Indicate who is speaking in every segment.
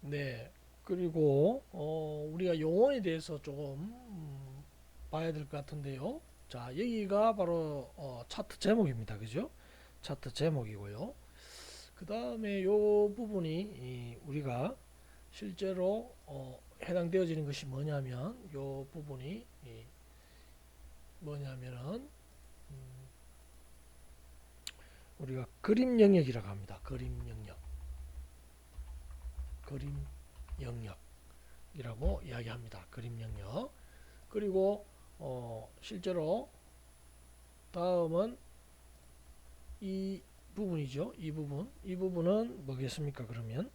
Speaker 1: 네. 그리고 우리가 용어에 대해서 조금 봐야 될 것 같은데요. 자, 여기가 바로 차트 제목입니다. 그죠? 차트 제목이고요. 그 다음에 요 부분이 우리가 실제로 해당되어지는 것이 뭐냐면 요 부분이 뭐냐면은 우리가 그림 영역이라고 합니다. 그림 영역. 그림 영역이라고 이야기합니다. 그림 영역. 그리고 실제로 다음은 이 부분이죠. 이 부분은 뭐겠습니까? 그러면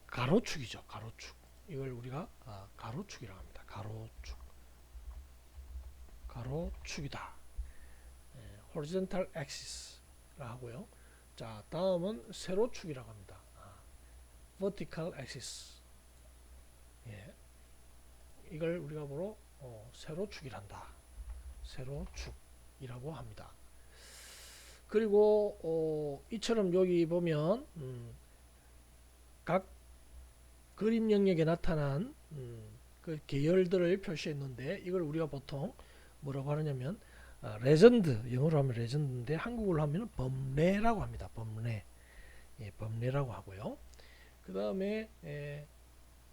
Speaker 1: 가로축이죠. 가로축. 이걸 우리가 가로축이라고 합니다. 가로축이다. horizontal axis라 하고요. 자, 다음은 세로축이라고 합니다. vertical axis. 예, 이걸 우리가 바로 세로축이란다. 세로축이라고 합니다. 그리고 이처럼 여기 보면 각 그림 영역에 나타난 그 계열들을 표시했는데 이걸 우리가 보통 뭐라고 하느냐면 레전드, 영어로 하면 레전드인데 한국어로 하면 범례라고 합니다. 범례. 예, 범례라고 하고요. 그 다음에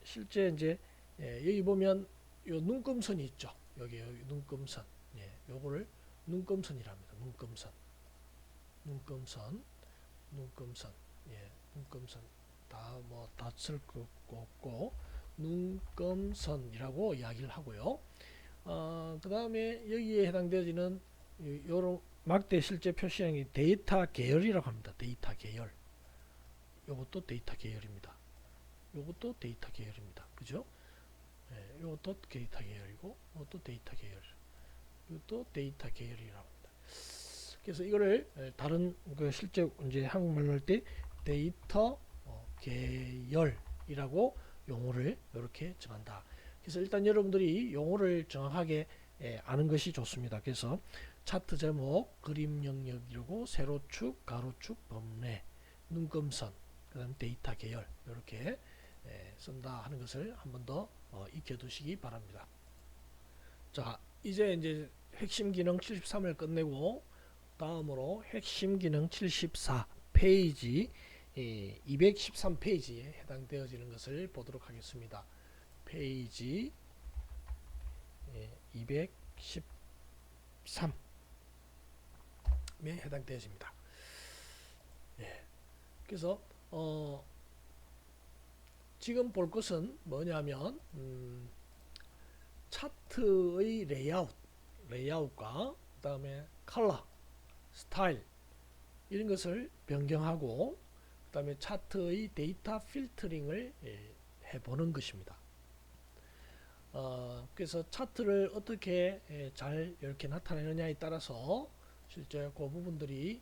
Speaker 1: 실제 이제 여기 보면 요 눈금선이 있죠. 여기 눈금선. 예, 요거를 눈금선이랍니다. 눈금선. 예, 눈금선. 다 쓸 거 없고 눈금선이라고 이야기를 하고요. 그 다음에 여기에 해당되어지는 요런 막대 실제 표시형이 데이터 계열이라고 합니다. 데이터 계열. 요것도 데이터 계열입니다. 요것도 데이터 계열입니다. 그죠? 예, 요것도 데이터 계열이고, 요것도 데이터 계열. 이것도 데이터 계열이라고 합니다. 그래서 이거를 다른 그 실제 이제 한국말로 할 때 데이터 계열이라고 용어를 이렇게 정한다. 그래서 일단 여러분들이 용어를 정확하게 아는 것이 좋습니다. 그래서 차트 제목, 그림 영역이라고 세로축, 가로축, 범례, 눈금선, 그다음 데이터 계열 이렇게 쓴다 하는 것을 한 번 더 익혀두시기 바랍니다. 자, 이제 핵심 기능 73을 끝내고 다음으로 핵심 기능 74 페이지 213페이지에 해당되어지는 것을 보도록 하겠습니다. 페이지 213에 해당되어집니다. 예. 그래서 지금 볼 것은 뭐냐면 차트의 레이아웃과 그 다음에 컬러, 스타일 이런 것을 변경하고 그 다음에 차트의 데이터 필터링을 해보는 것입니다. 그래서 차트를 어떻게 잘 이렇게 나타내느냐에 따라서 실제 그 부분들이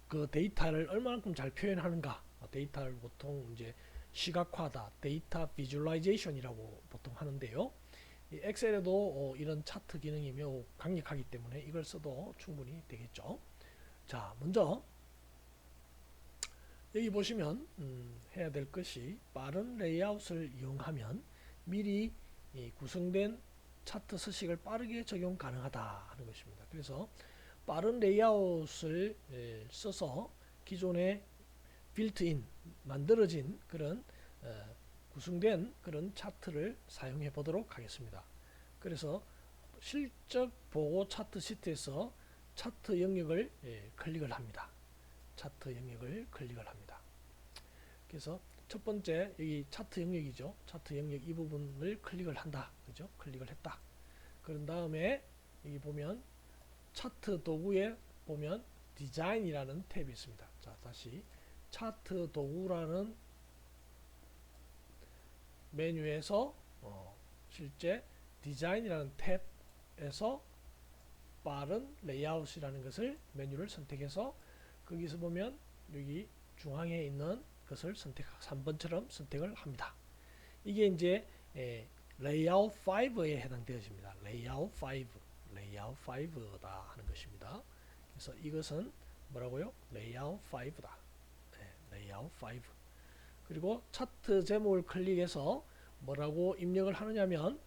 Speaker 1: 그 데이터를 얼마만큼 잘 표현하는가, 데이터를 보통 이제 시각화다, 데이터 비주얼라이제이션이라고 보통 하는데요. 이 엑셀에도 이런 차트 기능이 매우 강력하기 때문에 이걸 써도 충분히 되겠죠. 자, 먼저 여기 보시면 해야 될 것이 빠른 레이아웃을 이용하면 미리 구성된 차트 서식을 빠르게 적용 가능하다 하는 것입니다. 그래서 빠른 레이아웃을 써서 기존에 빌트인 만들어진 그런 구성된 그런 차트를 사용해 보도록 하겠습니다. 그래서 실적 보고 차트 시트에서 차트 영역을 클릭을 합니다. 차트 영역을 클릭을 합니다. 그래서 첫 번째 여기 차트 영역이죠. 차트 영역 이 부분을 클릭을 한다. 그죠? 클릭을 했다. 그런 다음에 여기 보면 차트 도구에 보면 디자인이라는 탭이 있습니다. 자, 다시 차트 도구라는 메뉴에서 실제 디자인이라는 탭에서 빠른 레이아웃이라는 것을 메뉴를 선택해서 거기서 보면 여기 중앙에 있는 것을 3번처럼 선택을 합니다. 이게 이제 레이아웃 5에 해당되어집니다. 레이아웃 5다 하는 것입니다. 그래서 이것은 뭐라고요? 레이아웃 5다. 레이아웃 5. 그리고 차트 제목을 클릭해서 뭐라고 입력을 하느냐면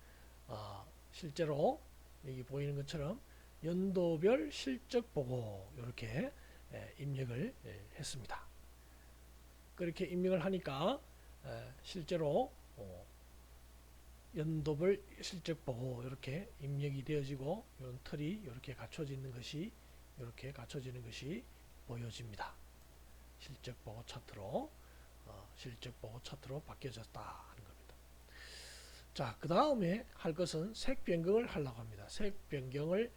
Speaker 1: 실제로 여기 보이는 것처럼 연도별 실적 보고 이렇게 입력을 했습니다. 그렇게 입력을 하니까 실제로 연도별 실적 보고 이렇게 입력이 되어지고 이런 틀이 이렇게 갖춰지는 것이 보여집니다. 실적 보고 차트로 바뀌어졌다 하는 겁니다. 자, 그 다음에 할 것은 색 변경을 하려고 합니다. 색 변경을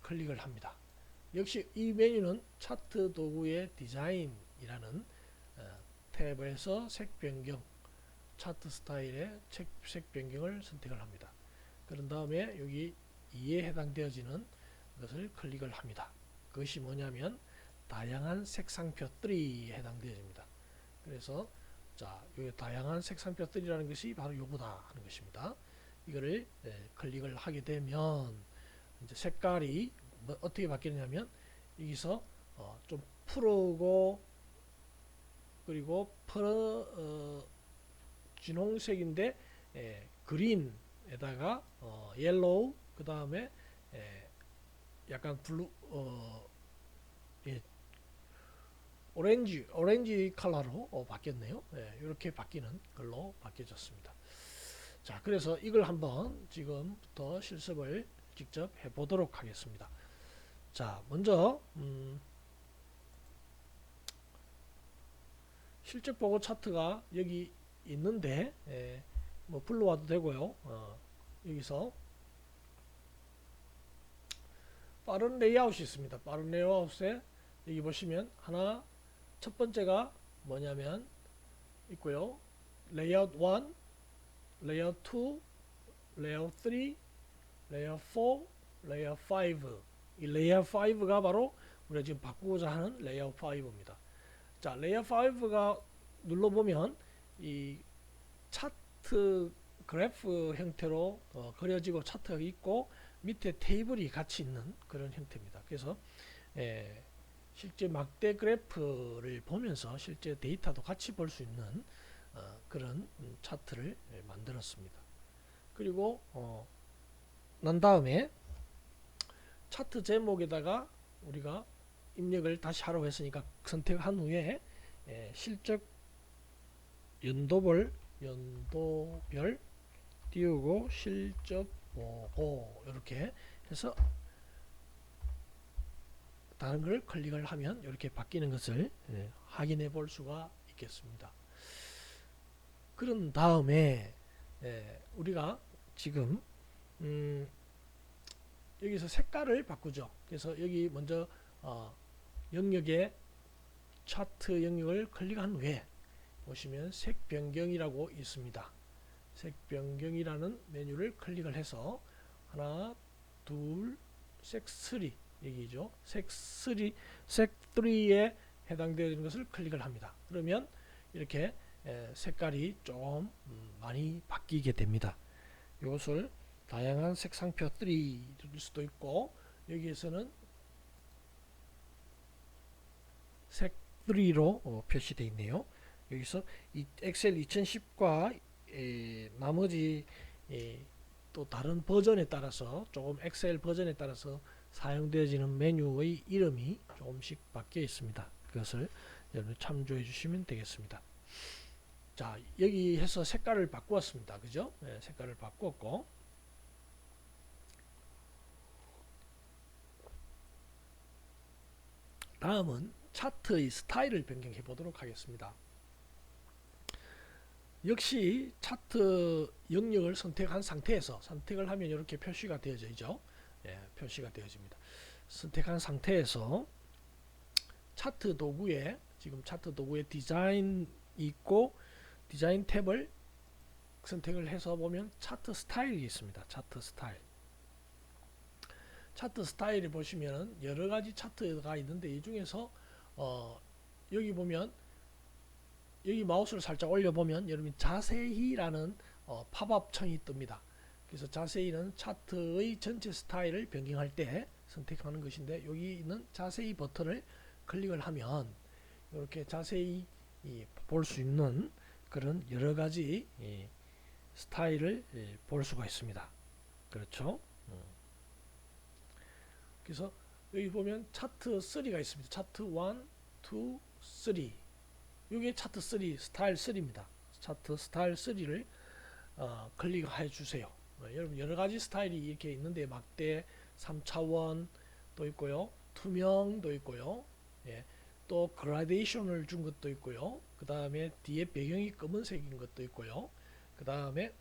Speaker 1: 클릭을 합니다. 역시 이 메뉴는 차트 도구의 디자인이라는 탭에서 색 변경, 차트 스타일의 색 변경을 선택을 합니다. 그런 다음에 여기 2에 해당되어지는 것을 클릭을 합니다. 그것이 뭐냐면 다양한 색상표 3에 해당되어집니다. 그래서 자, 요 다양한 색상표 3라는 것이 바로 요거다 하는 것입니다. 이거를 클릭을 하게 되면 이제 색깔이 어떻게 바뀌느냐면 여기서 좀 푸르고 그리고 진홍색인데 그린에다가 옐로우 그 다음에 약간 블루 오렌지 컬러로 바뀌었네요. 이렇게 바뀌는 걸로 바뀌어졌습니다. 자, 그래서 이걸 한번 지금부터 실습을 직접 해보도록 하겠습니다. 자, 먼저 실적 보고 차트가 여기 있는데 뭐 불러와도 되고요. 여기서 빠른 레이아웃이 있습니다. 빠른 레이아웃에 여기 보시면 첫 번째가 뭐냐면 있고요. 레이아웃 1, 레이아웃 2, 레이아웃 3, 레이아웃 4, 레이아웃 5. 이 레이아웃 5가 바로 우리가 지금 바꾸고자 하는 레이아웃 5입니다. 자, 레이아웃 5가 눌러보면 이 차트 그래프 형태로 그려지고 차트가 있고 밑에 테이블이 같이 있는 그런 형태입니다. 그래서 실제 막대 그래프를 보면서 실제 데이터도 같이 볼 수 있는 그런 차트를 만들었습니다. 그리고 난 다음에 차트 제목에다가 우리가 입력을 다시 하라고 했으니까 선택한 후에 실적 연도별 띄우고 실적 보고 이렇게 해서 다른 걸 클릭을 하면 이렇게 바뀌는 것을 확인해 볼 수가 있겠습니다. 그런 다음에 우리가 지금 여기서 색깔을 바꾸죠. 그래서 여기 먼저 영역에 차트 영역을 클릭한 후에 보시면 색 변경이라고 있습니다. 색 변경이라는 메뉴를 클릭을 해서 하나, 둘, 색 3 여기죠. 색 3에 해당되는 것을 클릭을 합니다. 그러면 이렇게 색깔이 좀 많이 바뀌게 됩니다. 이것을 다양한 색상표 3일 수도 있고 여기에서는 색 3로 표시되어 있네요. 여기서 이 엑셀 2010과 나머지 또 다른 버전에 따라서 조금 엑셀 버전에 따라서 사용되어지는 메뉴의 이름이 조금씩 바뀌어 있습니다. 그것을 여러분 참조해 주시면 되겠습니다. 자, 여기 해서 색깔을 바꾸었습니다. 그죠? 색깔을 바꾸었고 다음은 차트의 스타일을 변경해 보도록 하겠습니다. 역시 차트 영역을 선택한 상태에서 선택을 하면 이렇게 표시가 되어지죠. 표시가 되어집니다. 선택한 상태에서 차트 도구에 지금 차트 도구에 디자인 있고 디자인 탭을 선택을 해서 보면 차트 스타일이 있습니다. 차트 스타일. 차트 스타일을 보시면 여러 가지 차트가 있는데 이 중에서 여기 보면 여기 마우스를 살짝 올려보면 여러분 자세히라는 팝업 창이 뜹니다. 그래서 자세히는 차트의 전체 스타일을 변경할 때 선택하는 것인데 여기 있는 자세히 버튼을 클릭을 하면 이렇게 자세히 볼 수 있는 그런 여러 가지 스타일을 볼 수가 있습니다. 그렇죠? 그래서 여기 보면 차트 3가 있습니다. 차트 1, 2, 3. 이게 차트 3, 스타일 3입니다. 차트 스타일 3를 클릭해 주세요. 여러분 여러 가지 스타일이 이렇게 있는데 막대, 3차원 도 있고요. 투명도 있고요. 예, 또 그라데이션을 준 것도 있고요. 그 다음에 뒤에 배경이 검은색인 것도 있고요. 그 다음에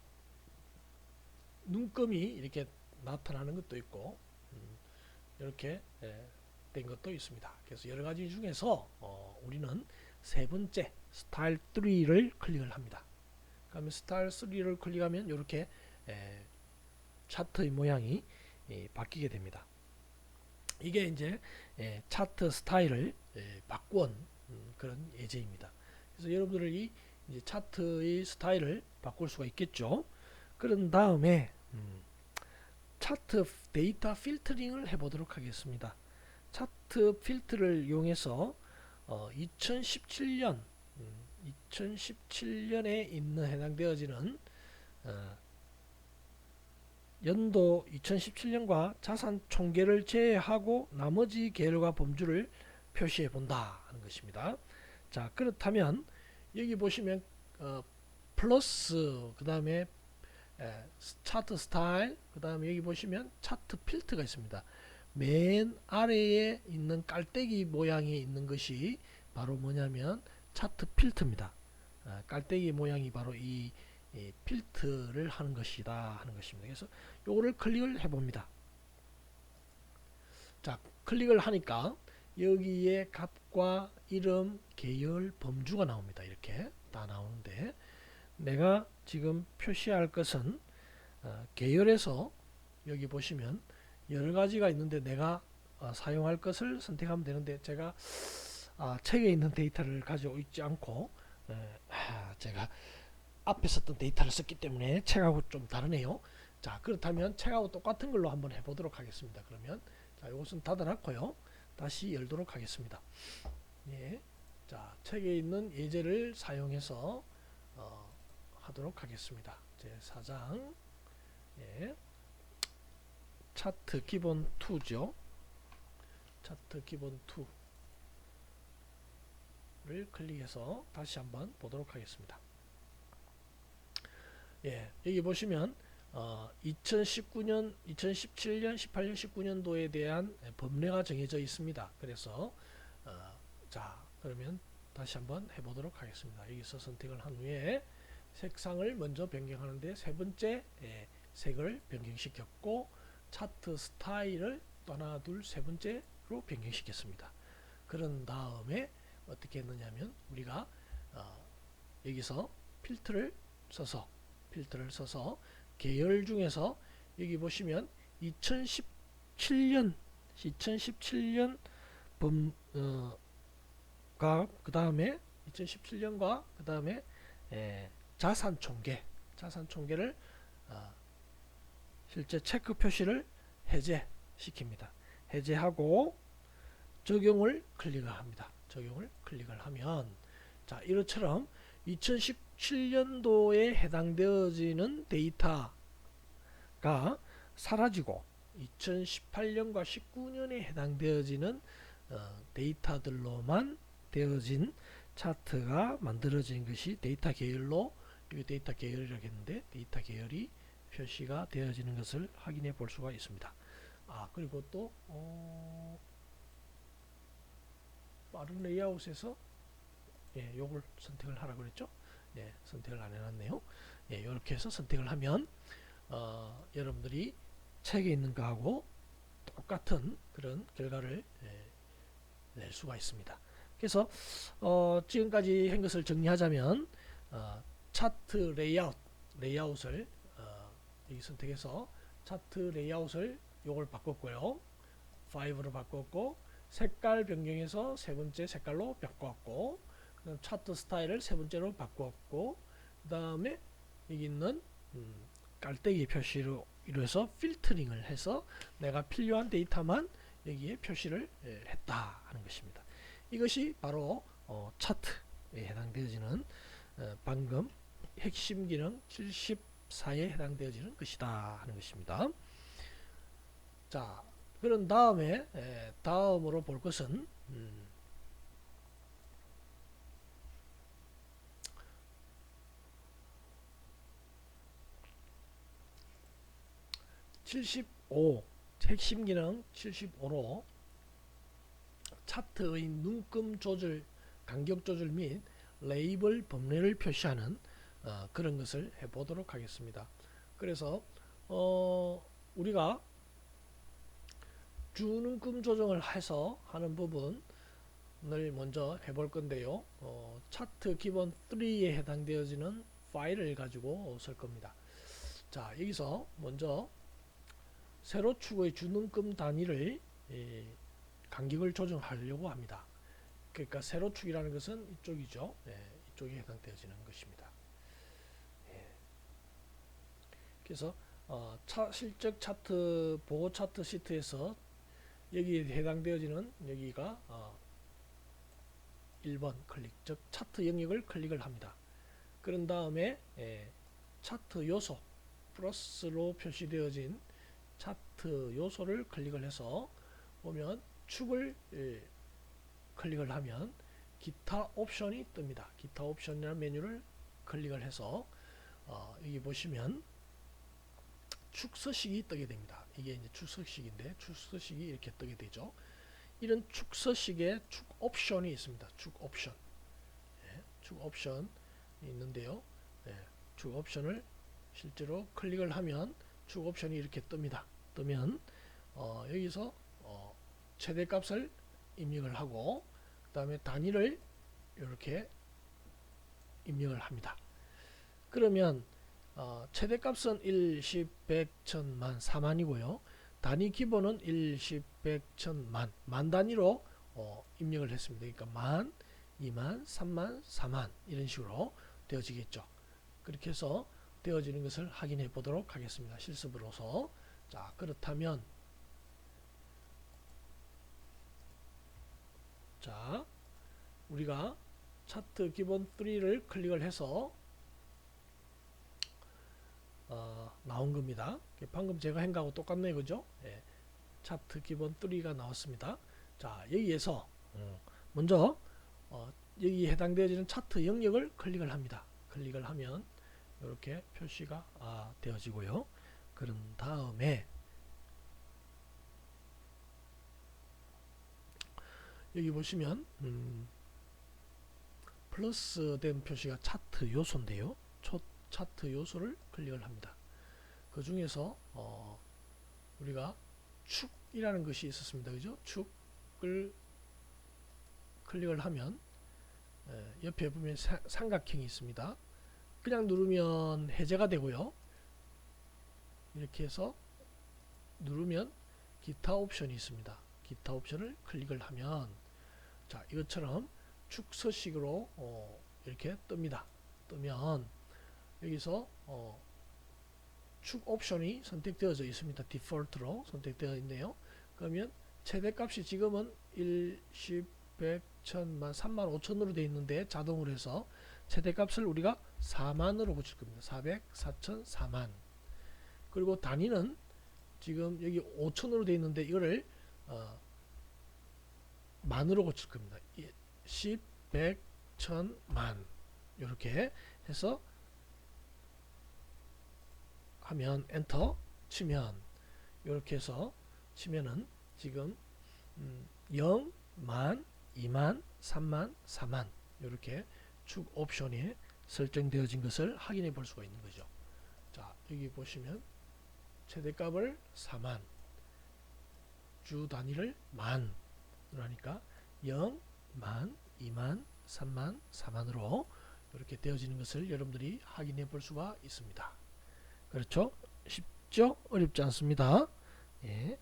Speaker 1: 눈금이 이렇게 나타나는 것도 있고 이렇게 된 것도 있습니다. 그래서 여러 가지 중에서 우리는 세 번째 스타일 3를 클릭을 합니다. 그러면 스타일 3를 클릭하면 이렇게 차트의 모양이 바뀌게 됩니다. 이게 이제 차트 스타일을 바꾼 그런 예제입니다. 그래서 여러분들이 이제 차트의 스타일을 바꿀 수가 있겠죠. 그런 다음에 차트 데이터 필터링을 해보도록 하겠습니다. 차트 필터를 이용해서 2017년에 있는 해당되어지는 연도 2017년과 자산 총계를 제외하고 나머지 계열과 범주를 표시해 본다 하는 것입니다. 자, 그렇다면 여기 보시면 플러스 그 다음에 차트 스타일 그 다음에 여기 보시면 차트 필터가 있습니다. 맨 아래에 있는 깔때기 모양이 있는 것이 바로 뭐냐면 차트 필터입니다. 깔때기 모양이 바로 이 필터를 하는 것이다 하는 것입니다. 그래서 요거를 클릭을 해봅니다. 자, 클릭을 하니까 여기에 값과 이름, 계열, 범주가 나옵니다. 이렇게 다 나오는데 내가 지금 표시할 것은 계열에서 여기 보시면 여러 가지가 있는데 내가 사용할 것을 선택하면 되는데 제가 책에 있는 데이터를 가지고 있지 않고 제가 앞에 썼던 데이터를 썼기 때문에 책하고 좀 다르네요. 자, 그렇다면 책하고 똑같은 걸로 한번 해보도록 하겠습니다. 그러면 자, 이것은 닫아놨고요. 다시 열도록 하겠습니다. 예, 자, 책에 있는 예제를 사용해서 하도록 하겠습니다. 제 4장 예, 차트 기본 2죠. 차트 기본 2를 클릭해서 다시 한번 보도록 하겠습니다. 예, 여기 보시면 2019년, 2017년, 18년, 19년도에 대한 범례가 정해져 있습니다. 그래서 자, 그러면 다시 한번 해보도록 하겠습니다. 여기서 선택을 한 후에 색상을 먼저 변경하는데 세 번째 색을 변경시켰고 차트 스타일을 또 하나 둘 세 번째로 변경시켰습니다. 그런 다음에 어떻게 했느냐면 우리가 여기서 필터를 써서 계열 중에서 여기 보시면 2017년 그 다음에 2017년과 그 다음에 자산 총계를 실제 체크 표시를 해제시킵니다. 해제하고 적용을 클릭을 합니다. 적용을 클릭을 하면 자, 이것처럼 2017년도에 해당되어지는 데이터가 사라지고 2018년과 19년에 해당되어지는 데이터들로만 되어진 차트가 만들어진 것이 데이터 계열로 여기 데이터 계열이라고 했는데 데이터 계열이 표시가 되어지는 것을 확인해 볼 수가 있습니다. 그리고 또 빠른 레이아웃에서 요걸 선택을 하라고 그랬죠. 선택을 안 해놨네요. 이렇게 해서 선택을 하면 여러분들이 책에 있는 거하고 똑같은 그런 결과를 낼 수가 있습니다. 그래서 지금까지 한 것을 정리하자면 차트 레이아웃을 여기 선택해서 차트 레이아웃을 요걸 바꿨고요. 5로 바꿨고 색깔 변경해서 세 번째 색깔로 바꿨고 그다음 차트 스타일을 세 번째로 바꿨고 그 다음에 여기 있는 깔때기 표시로 이루어서 필터링을 해서 내가 필요한 데이터만 여기에 표시를 했다 하는 것입니다. 이것이 바로 차트 해당되어지는 방금 핵심 기능 74에 해당되어지는 것이다 하는 것입니다. 자, 그런 다음에 다음으로 볼 것은 75 핵심 기능 75로 차트의 눈금 조절, 간격 조절 및 레이블 범례를 표시하는 그런 것을 해보도록 하겠습니다. 그래서 우리가 주눈금 조정을 해서 하는 부분을 먼저 해볼 건데요. 차트 기본 3에 해당되어지는 파일을 가지고 쓸 겁니다. 자, 여기서 먼저 세로축의 주눈금 단위를 간격을 조정하려고 합니다. 그러니까 세로축이라는 것은 이쪽이죠. 이쪽에 해당되어지는 것입니다. 그래서 실적 차트 보호 차트 시트에서 여기에 해당되어지는 여기가 1번 클릭, 즉 차트 영역을 클릭을 합니다. 그런 다음에 차트 요소 플러스로 표시되어진 차트 요소를 클릭을 해서 보면 축을 클릭을 하면 기타 옵션이 뜹니다. 기타 옵션이라는 메뉴를 클릭을 해서 여기 보시면 축 서식이 뜨게 됩니다. 이게 이제 축 서식인데 축 서식이 이렇게 뜨게 되죠. 이런 축 서식에 축 옵션이 있습니다. 축 옵션. 축 옵션이 있는데요. 축 옵션을 실제로 클릭을 하면 축 옵션이 이렇게 뜹니다. 뜨면 여기서 최대값을 입력을 하고 그 다음에 단위를 이렇게 입력을 합니다. 그러면 최대값은 1, 10, 100, 1000, 만, 4만이고요. 단위 기본은 1, 10, 100, 1000, 만 단위로 입력을 했습니다. 그러니까 만, 2만, 3만, 4만 이런 식으로 되어지겠죠. 그렇게 해서 되어지는 것을 확인해 보도록 하겠습니다. 실습으로서. 자, 그렇다면 자, 우리가 차트 기본 3를 클릭을 해서 나온 겁니다. 방금 제가 한 거하고 똑같네요. 그죠? 차트 기본 3가 나왔습니다. 자, 여기에서 먼저 여기 해당되어지는 차트 영역을 클릭을 합니다. 클릭을 하면 이렇게 표시가 되어지고요. 그런 다음에 여기 보시면 플러스 된 표시가 차트 요소인데요. 차트 요소를 클릭을 합니다. 그 중에서 우리가 축이라는 것이 있었습니다. 그죠? 축을 클릭을 하면 옆에 보면 삼각형이 있습니다. 그냥 누르면 해제가 되고요. 이렇게 해서 누르면 기타 옵션이 있습니다. 기타 옵션을 클릭을 하면 자, 이것처럼 축 서식으로 이렇게 뜹니다. 뜨면 여기서 축 옵션이 선택되어져 있습니다. 디폴트로 선택되어 있네요. 그러면 최대값이 지금은 1, 10, 100, 1000만, 3만 5천으로 되어 있는데 자동으로 해서 최대값을 우리가 4만으로 고칠 겁니다. 400, 4000, 4만. 그리고 단위는 지금 여기 5천으로 되어 있는데 이거를 만으로 고칠 겁니다. 10, 100, 1000, 만 이렇게 해서 하면 엔터 치면 이렇게 해서 치면은 지금 0, 만, 2만, 3만, 4만 이렇게 축 옵션이 설정되어진 것을 확인해 볼 수가 있는 거죠. 자, 여기 보시면 최대값을 4만, 주 단위를 만 그러니까 0, 만, 2만, 3만, 4만으로 이렇게 되어지는 것을 여러분들이 확인해 볼 수가 있습니다. 그렇죠? 쉽죠? 어렵지 않습니다. 예.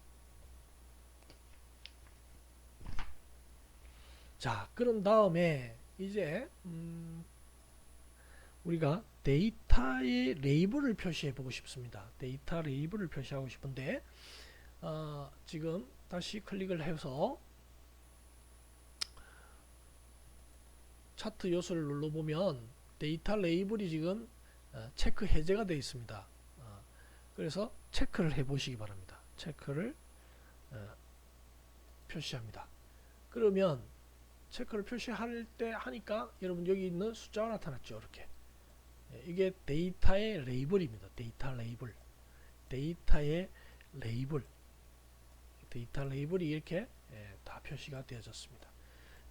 Speaker 1: 자, 그런 다음에 이제 우리가 데이터의 레이블을 표시해 보고 싶습니다. 데이터 레이블을 표시하고 싶은데 지금 다시 클릭을 해서 차트 요소를 눌러보면 데이터 레이블이 지금 체크 해제가 되어 있습니다. 그래서 체크를 해 보시기 바랍니다. 체크를 표시합니다. 그러면 체크를 표시할 때 하니까 여러분 여기 있는 숫자가 나타났죠. 이렇게 이게 데이터의 레이블입니다. 데이터 레이블, 데이터의 레이블, 데이터 레이블이 이렇게 다 표시가 되어졌습니다.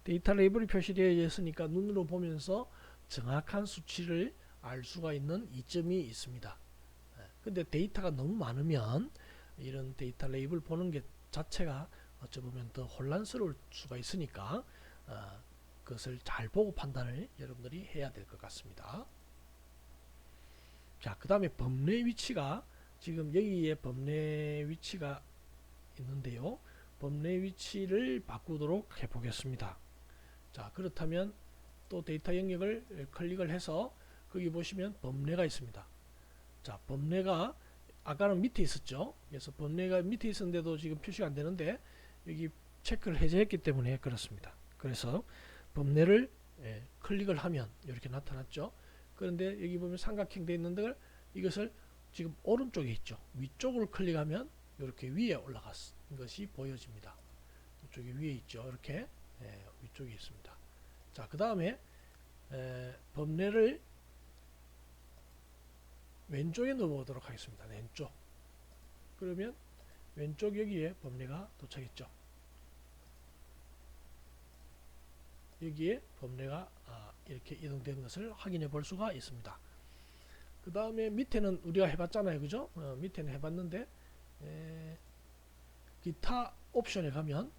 Speaker 1: 데이터 레이블이 표시되어 있으니까 눈으로 보면서 정확한 수치를 알 수가 있는 이점이 있습니다. 근데 데이터가 너무 많으면 이런 데이터 레이블 보는 게 자체가 어찌 보면 더 혼란스러울 수가 있으니까 그것을 잘 보고 판단을 여러분들이 해야 될 것 같습니다. 자, 그 다음에 범례 위치가 지금 여기에 범례 위치가 있는데요. 범례 위치를 바꾸도록 해 보겠습니다. 자, 그렇다면 또 데이터 영역을 클릭을 해서 거기 보시면 범례가 있습니다. 자, 범례가 아까는 밑에 있었죠. 그래서 범례가 밑에 있었는데도 지금 표시가 안 되는데 여기 체크를 해제했기 때문에 그렇습니다. 그래서 범례를 클릭을 하면 이렇게 나타났죠. 그런데 여기 보면 삼각형 되어 있는 걸 이것을 지금 오른쪽에 있죠. 위쪽으로 클릭하면 이렇게 위에 올라간 것이 보여집니다. 이쪽에 위에 있죠. 이렇게 위쪽에 있습니다. 자, 그 다음에 범례를 왼쪽에 넣어보도록 하겠습니다. 왼쪽. 그러면 왼쪽 여기에 범례가 도착했죠. 여기에 범례가 이렇게 이동된 것을 확인해 볼 수가 있습니다. 그 다음에 밑에는 우리가 해봤잖아요. 그죠? 밑에는 해봤는데 기타 옵션에 가면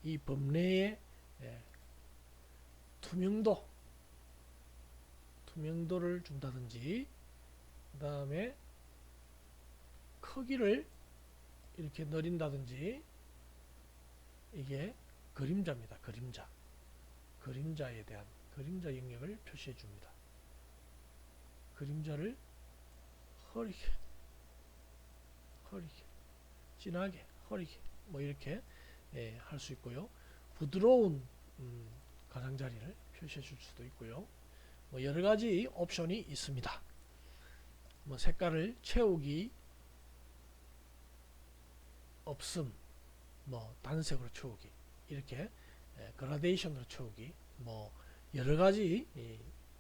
Speaker 1: 이 범례의 투명도를 준다든지 그 다음에 크기를 이렇게 늘린다든지 이게 그림자입니다. 그림자에 대한 그림자 영역을 표시해 줍니다. 그림자를 흐리게 진하게 흐리게 뭐 이렇게 할 수 있고요. 부드러운 가장자리를 표시해 줄 수도 있고요. 뭐 여러 가지 옵션이 있습니다. 뭐 색깔을 채우기, 없음, 뭐 단색으로 채우기, 이렇게 그라데이션으로 채우기, 뭐 여러 가지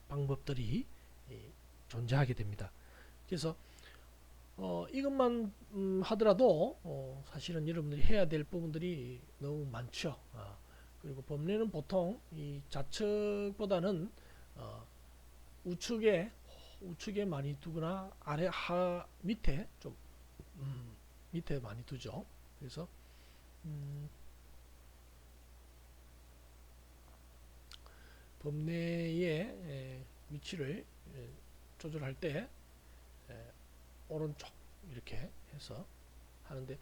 Speaker 1: 방법들이 존재하게 됩니다. 그래서 이것만 하더라도 사실은 여러분들이 해야 될 부분들이 너무 많죠. 그리고 범례는 보통 이 좌측보다는 우측에 많이 두거나 밑에 좀 밑에 많이 두죠. 그래서 범례의 위치를 조절할 때 오른쪽 이렇게 해서 하는데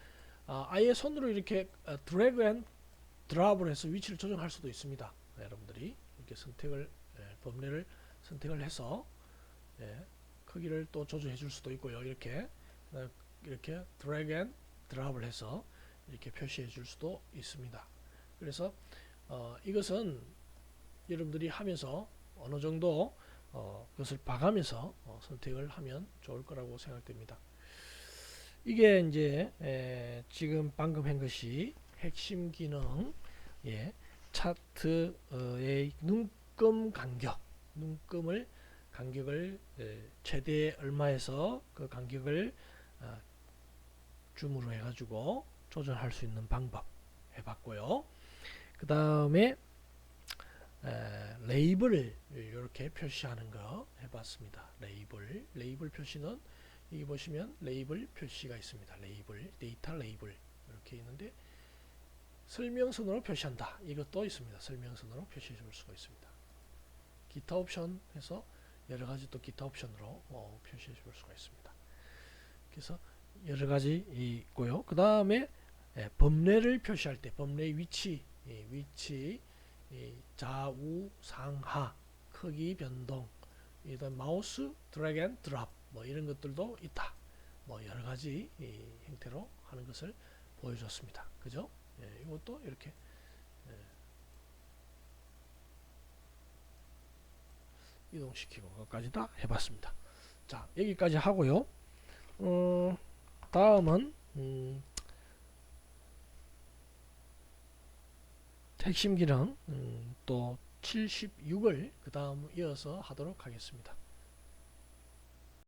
Speaker 1: 아예 손으로 이렇게 드래그 앤 드랍을 해서 위치를 조정할 수도 있습니다. 여러분들이 이렇게 범례를 선택을 해서 크기를 또 조절해 줄 수도 있고요. 이렇게 드래그 앤 드랍을 해서 이렇게 표시해 줄 수도 있습니다. 그래서 이것은 여러분들이 하면서 어느 정도 그것을 봐가면서 선택을 하면 좋을 거라고 생각됩니다. 이게 이제 지금 방금 한 것이 핵심 기능, 차트의 눈금 간격을 최대 얼마에서 그 간격을 줌으로 해가지고 조절할 수 있는 방법 해봤고요. 그 다음에 레이블을 이렇게 표시하는 거 해봤습니다. 레이블 표시는 여기 보시면 레이블 표시가 있습니다. 데이터 레이블 이렇게 있는데 설명선으로 표시한다. 이것도 있습니다. 설명선으로 표시해 줄 수가 있습니다. 기타 옵션 해서 여러 가지 또 기타 옵션으로 표시해 줄 수가 있습니다. 그래서 여러 가지 있고요. 그 다음에 범례를 표시할 때 범례 위치 좌우 상하 크기 변동 일단 마우스 드래그 앤 드랍 뭐 이런 것들도 있다. 뭐 여러 가지 형태로 하는 것을 보여줬습니다. 그죠? 이것도 이렇게 이동시키고 그것까지 다 해봤습니다. 자, 여기까지 하고요. 다음은 핵심 기능 또 76을 그 다음 이어서 하도록 하겠습니다.